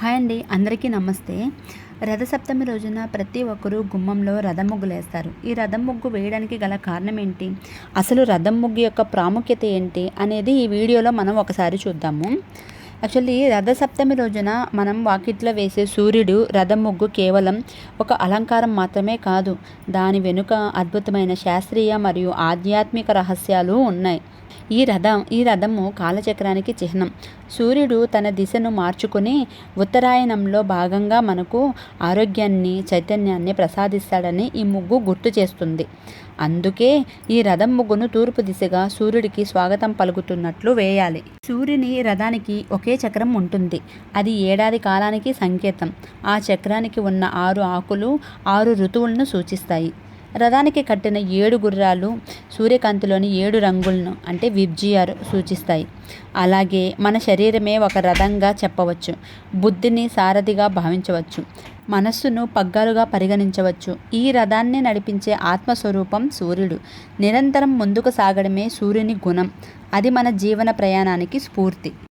Hi అండి, అందరికీ నమస్తే. రథసప్తమి రోజున ప్రతి ఒక్కరూ గుమ్మంలో రథం ముగ్గులేస్తారు. ఈ రథం ముగ్గు వేయడానికి గల కారణం ఏంటి, అసలు రథం ముగ్గు యొక్క ప్రాముఖ్యత ఏంటి అనేది ఈ వీడియోలో మనం ఒకసారి చూద్దాము. యాక్చువల్లీ రథసప్తమి రోజున మనం వాకిట్లో వేసే సూర్యుడు రథం ముగ్గు కేవలం ఒక అలంకారం మాత్రమే కాదు, దాని వెనుక అద్భుతమైన శాస్త్రీయ మరియు ఆధ్యాత్మిక రహస్యాలు ఉన్నాయి. ఈ రథము కాలచక్రానికి చిహ్నం. సూర్యుడు తన దిశను మార్చుకుని ఉత్తరాయణంలో భాగంగా మనకు ఆరోగ్యాన్ని, చైతన్యాన్ని ప్రసాదిస్తాడని ఈ ముగ్గు గుర్తు చేస్తుంది. అందుకే ఈ రథం ముగ్గును తూర్పు దిశగా సూర్యుడికి స్వాగతం పలుకుతున్నట్లు వేయాలి. సూర్యుని రథానికి ఒకే చక్రం ఉంటుంది. అది ఏడాది కాలానికి సంకేతం. ఆ చక్రానికి ఉన్న 6 ఆకులు 6 ఋతువులను సూచిస్తాయి. రథానికి కట్టిన 7 గుర్రాలు సూర్యకాంతిలోని 7 రంగులను అంటే విబ్జియార్ సూచిస్తాయి. అలాగే మన శరీరమే ఒక రథంగా చెప్పవచ్చు. బుద్ధిని సారథిగా భావించవచ్చు. మనస్సును పగ్గాలుగా పరిగణించవచ్చు. ఈ రథాన్ని నడిపించే ఆత్మస్వరూపం సూర్యుడు. నిరంతరం ముందుకు సాగడమే సూర్యుని గుణం. అది మన జీవన ప్రయాణానికి స్ఫూర్తి.